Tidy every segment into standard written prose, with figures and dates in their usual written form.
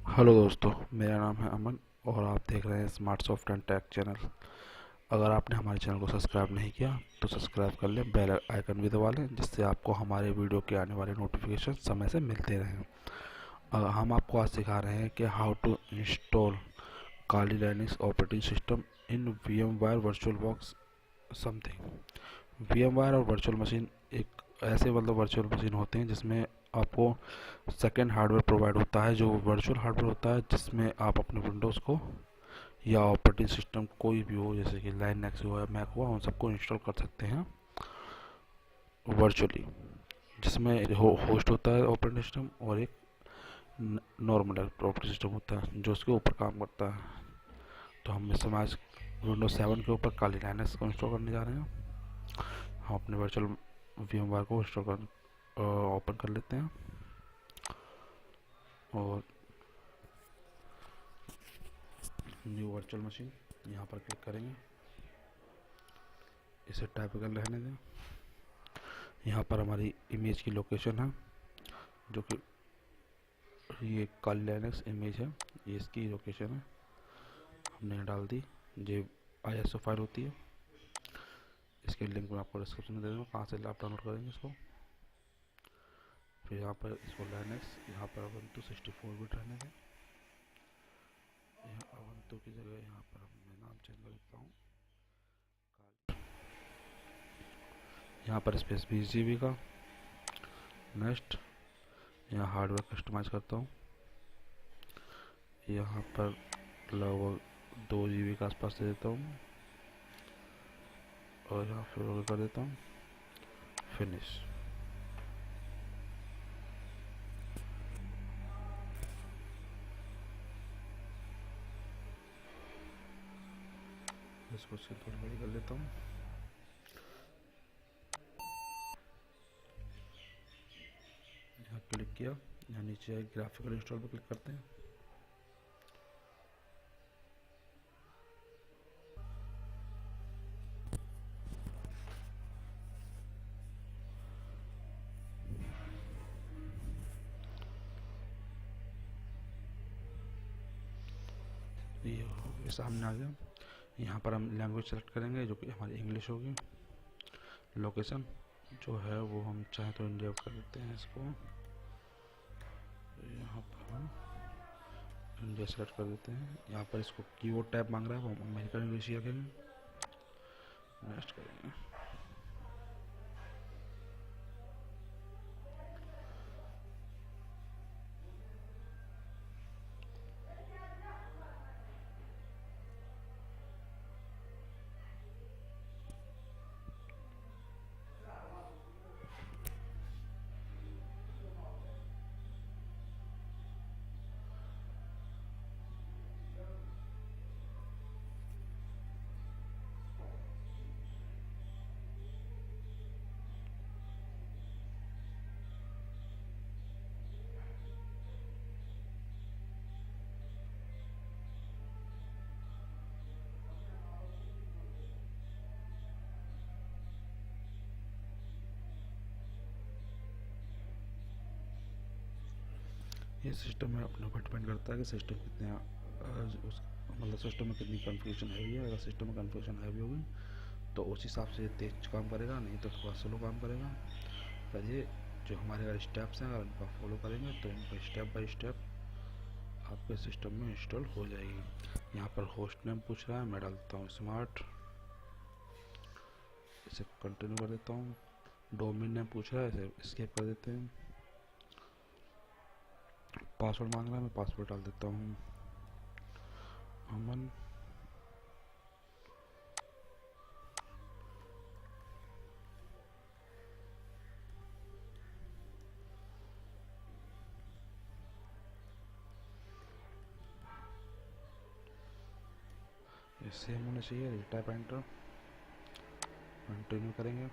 Hello दोस्तों, मेरा नाम है अमन और आप देख रहे हैं smart soft and take channel. अगर आपने हमारे चैनल को सब्सक्राइब नहीं किया तो सब्सक्राइब कर लें, बेल आइकन भी दबा लें जिससे आपको हमारे वीडियो के आने वाले नोटिफिकेशन समय से मिलते रहें। हम आपको आज सिखा रहे हैं कि how to install Kali Linux operating system in VMware virtual box something. VMware और वर्चुअल मशीन एक ऐसे वर्चुअल मशीन होते हैं जिसमें आपको सेकेंड हार्डवेयर प्रोवाइड होता है, जो वर्चुअल हार्डवेयर होता है जिसमें आप अपने विंडोज़ को या ऑपरेटिंग सिस्टम कोई भी हो, जैसे कि लाइनक्स हो या मैक हुआ, उन सबको इंस्टॉल कर सकते हैं वर्चुअली, जिसमें होस्ट होता है ऑपरेटिंग सिस्टम और एक नॉर्मल ऑपरेटिंग सिस्टम होता है जो उसके ऊपर काम करता है। तो हम इस समय आज विंडोज 7 के ऊपर काली लाइनक्स को इंस्टॉल करने जा रहे हैं। हम अपने वर्चुअल VMware को इंस्टॉल कर ओपन कर लेते हैं और न्यू वर्चुअल मशीन यहाँ पर क्लिक करेंगे। इसे टाइप कर रहने दें। यहाँ पर हमारी इमेज की लोकेशन है, जो कि ये काली लाइनक्स इमेज है, ये इसकी लोकेशन है, हमने डाल दी। ये ISO फाइल होती है, इसके लिंक मैं आपको डिस्क्रिप्शन में दे दूँगा कहाँ से आप डाउनलोड करेंगे इसको। फिर यहाँ पर इसको लाइनक्स, यहाँ पर Ubuntu 64 बिट रहने दें। यहाँ Ubuntu की जगह यहाँ पर मैं नाम चेंज कर देता हूँ, यहाँ पर स्पेस 20 GB का। नेक्स्ट, यहाँ हार्डवेयर कस्टमाइज करता हूँ, यहाँ पर लगभग 2 GB के आसपास दे देता हूँ और यहाँ फिर ओके कर देता हूँ, फिनिश। इसको थोड़ी बड़ी कर लेता हूँ। यहाँ क्लिक किया, यहाँ नीचे ग्राफिकल इंस्टॉल पर क्लिक करते हैं। ये सामने आ गया। यहाँ पर हम लैंग्वेज सेलेक्ट करेंगे जो कि हमारी इंग्लिश होगी। लोकेशन जो है वो हम चाहें तो इंडिया कर देते हैं इसको, यहाँ पर हम इंडिया सेलेक्ट कर देते हैं। यहाँ पर इसको कीबोर्ड टैब मांग रहा है, वो हम अमेरिकन इंग्लिश ही रखेंगे। नेक्स्ट करेंगे। ये सिस्टम में अपने ऊपर डिपेंड करता है कि सिस्टम कितने सिस्टम में कितनी कन्फ्यूजन हैवी है। अगर सिस्टम में कन्फ्यूजन हैवी होगी तो उस हिसाब से तेज काम करेगा, नहीं तो थोड़ा स्लो काम करेगा। पर ये जो हमारे अगर स्टेप्स हैं, अगर उनका फॉलो करेंगे तो उनका स्टेप बाय स्टेप आपके सिस्टम में इंस्टॉल हो जाएगी। यहाँ पर होस्ट नेम पूछ रहा है, मैं डालता हूँ स्मार्ट, इसे कंटिन्यू कर देता हूँ। डोमेन नेम पूछ रहा है, इसे स्किप कर देते हैं। पासवर्ड मांग रहा है, मैं पासवर्ड डाल देता हूँ अमन। ये सेम होना चाहिए। टाइप एंटर, कंटिन्यू करेंगे।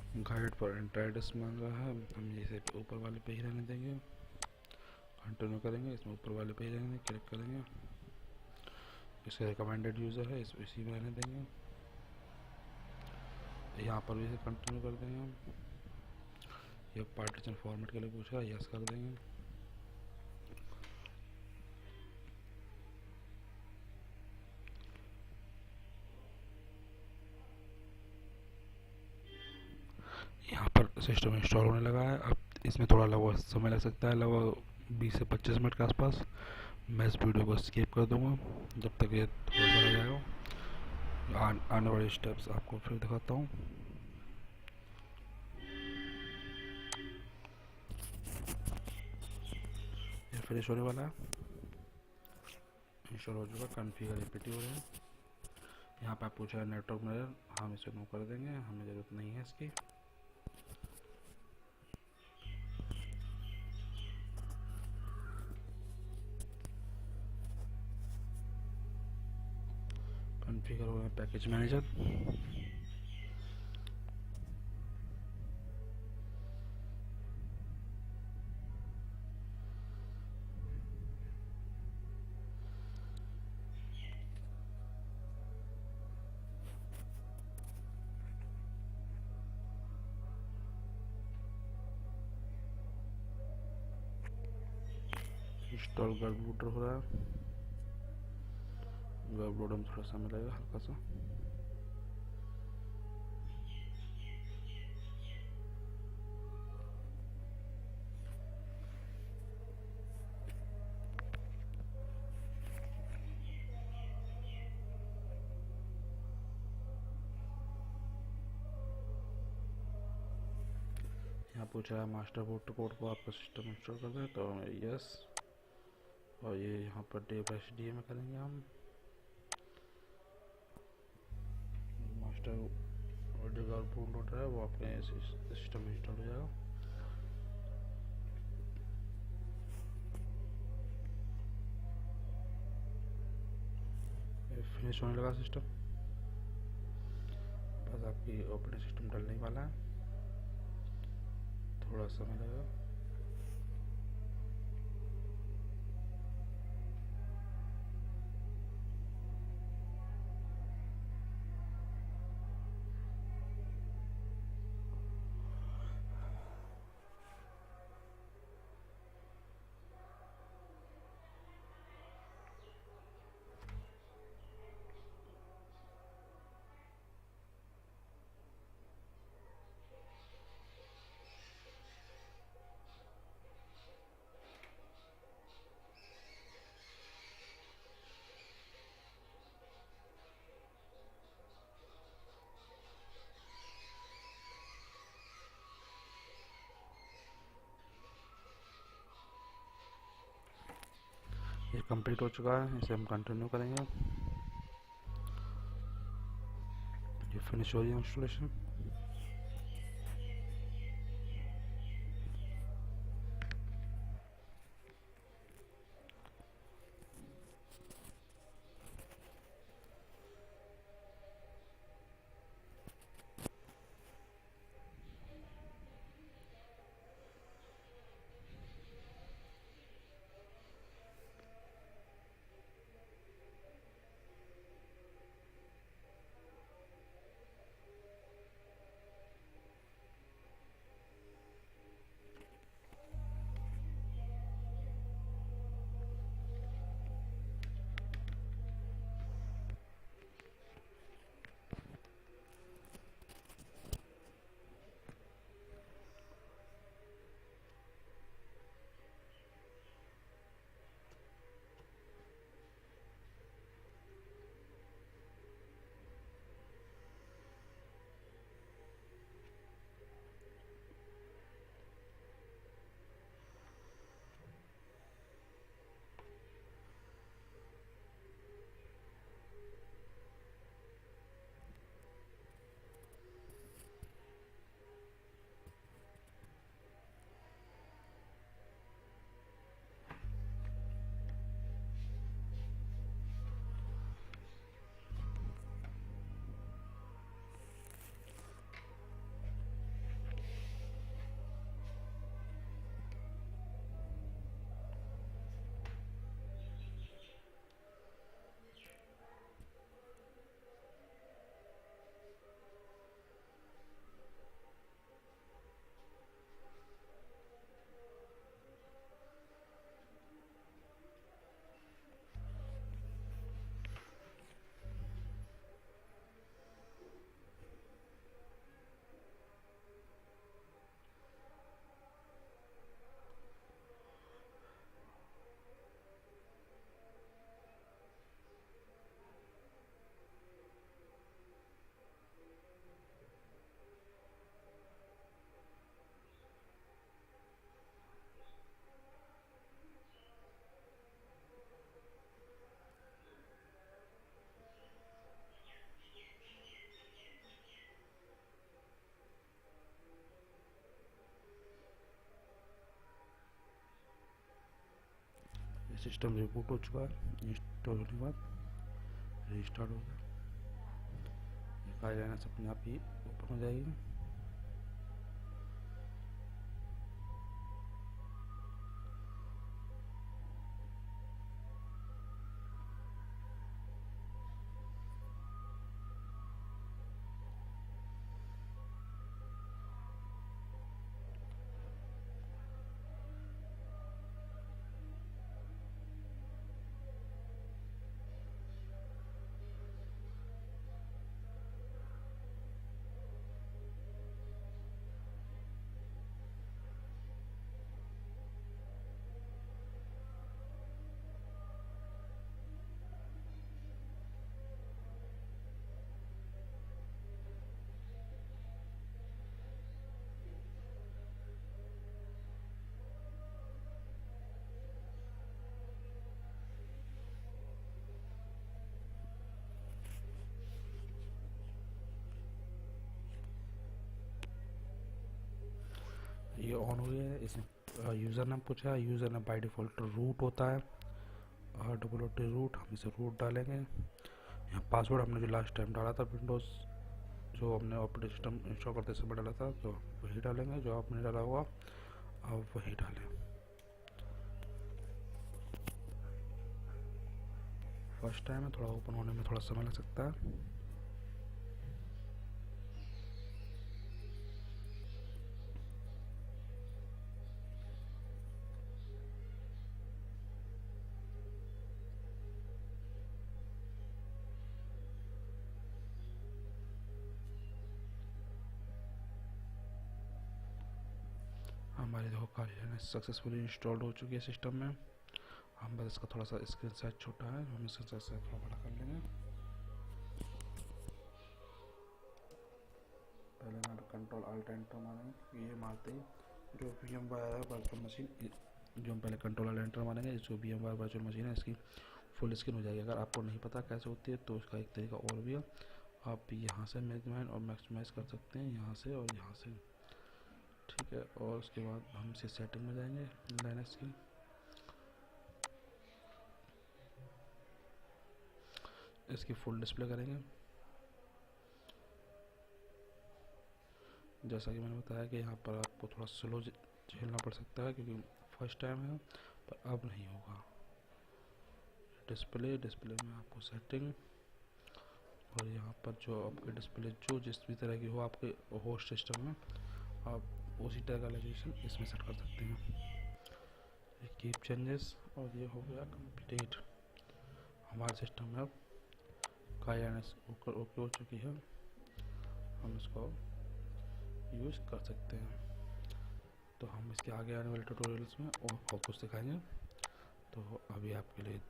गाइड पर एंट्राइडस मांग रहा है, हम इसे ऊपर वाले पे ही रहने देंगे। कंटिन्यू करेंगे, इसमें ऊपर वाले पे ही रहने क्लिक करेंगे। इसका रिकमेंडेड यूज़र है, इसी में रहने देंगे। यहाँ पर भी इसे कंटिन्यू कर देंगे हम। ये पार्टीशन फॉर्मेट के लिए पूछ रहा है, यस कर देंगे। यहाँ पर सिस्टम इंस्टॉल होने लगा है। अब इसमें थोड़ा लगभग समय लग सकता है, लगभग 20 से 25 मिनट के आसपास। मैं इस वीडियो को स्किप कर दूंगा जब तक ये थोड़ा सा लग जाएगा। आने वाले स्टेप्स आपको फिर दिखाता हूँ। ये फिनिश होने वाला है, इंस्टॉल हो चुका। कॉन्फ़िगर एपीटी हो रहे हैं। यहाँ पे आप पूछा है नेटवर्क मिरर, हम इसे नो कर देंगे, हमें ज़रूरत नहीं है इसकी। कॉन्फ़िगर हो रहे हैं पैकेज मैनेजर। इंस्टॉल गर्ब लोडर हो रहा है। गर्ब लोडर में थोड़ा समय लगेगा हल्का सा। यहाँ पूछ रहा है मास्टर बोर्ड कोड को आपका सिस्टम इंस्टॉल कर दें, तो यस। और ये यहाँ पर डेव एच में करेंगे हम। मास्टर और जो बोर्ड लोडर है वो आपके सिस्टम में इंस्टॉल हो जाएगा। फिनिश होने लगा सिस्टम, बस आपकी ऑपरेटिंग सिस्टम डलने वाला है, थोड़ा समय लगेगा। ये कंप्लीट हो चुका है, इसे हम कंटिन्यू करेंगे। ये फिनिश हो रही है इंस्टॉलेशन। सिस्टम रिबूट हो चुका है, इंस्टॉल होने के बाद रीस्टार्ट हो गया, फाइल लाइनर अपने आप ही ओपन हो जाएगी। ये ऑन हो गया है। इसमें यूज़र नाम पूछा है, यूज़र नाम बाई डिफ़ॉल्ट रूट होता है, डब्ल्यू रूट, हम इसे रूट डालेंगे। यहाँ पासवर्ड हमने जो लास्ट टाइम डाला था विंडोज़, जो हमने ऑपरेटिंग सिस्टम इंस्टॉल करते समय डाला था, तो वही डालेंगे, जो आपने डाला हुआ आप वही डालें। फर्स्ट टाइम है, थोड़ा ओपन होने में थोड़ा समय लग सकता है। हमारी देखो कार्य सक्सेसफुली इंस्टॉल्ड हो चुकी है सिस्टम में। हम बस इसका थोड़ा सा स्क्रीन साइज छोटा है, हम स्क्रीन साइज थोड़ा बड़ा कर लेंगे। पहले मैं कंट्रोल अल्ट एंटर मारेंगे, ये मारते ही जो VMware वर्चुअल मशीन, जो हम पहले कंट्रोल अल्ट एंटर मारेंगे, जो VMware वर्चुअल मशीन है इसकी फुल स्क्रीन हो जाएगी। अगर आपको नहीं पता कैसे होती है तो उसका एक तरीका और भी है, आप यहाँ से मिनिमाइज और मैक्सिमाइज कर सकते हैं, यहाँ से और यहाँ से, ठीक है। और उसके बाद हम इसे सेटिंग में जाएंगे लाइनक्स की, इसकी फुल डिस्प्ले करेंगे। जैसा कि मैंने बताया कि यहाँ पर आपको थोड़ा स्लो झेलना पड़ सकता है क्योंकि फर्स्ट टाइम है, पर अब नहीं होगा। डिस्प्ले में आपको सेटिंग, और यहाँ पर जो आपके डिस्प्ले जो जिस भी तरह की हो आपके होस्ट सिस्टम में, आप उसी तरह का रेजोल्यूशन इसमें सेट कर सकते हैं। कीप चेंजेस, और ये हो गया कंप्लीट। हमारे सिस्टम में अब काइनेस ओके हो चुकी है, हम इसको यूज़ कर सकते हैं। तो हम इसके आगे आने वाले ट्यूटोरियल्स में और बहुत कुछ सिखाएंगे। तो अभी आपके लिए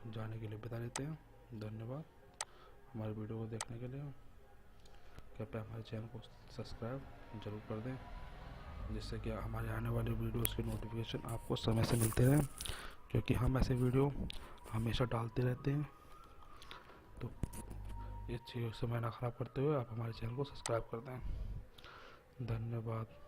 जाने के लिए बता देते हैं। धन्यवाद हमारे वीडियो को देखने के लिए। कृपया हमारे चैनल को सब्सक्राइब जरूर कर दें, जिससे कि हमारे आने वाले वीडियोस के नोटिफिकेशन आपको समय से मिलते रहें, क्योंकि हम ऐसे वीडियो हमेशा डालते रहते हैं। तो इस चीज़ से समय ना ख़राब करते हुए आप हमारे चैनल को सब्सक्राइब कर दें। धन्यवाद।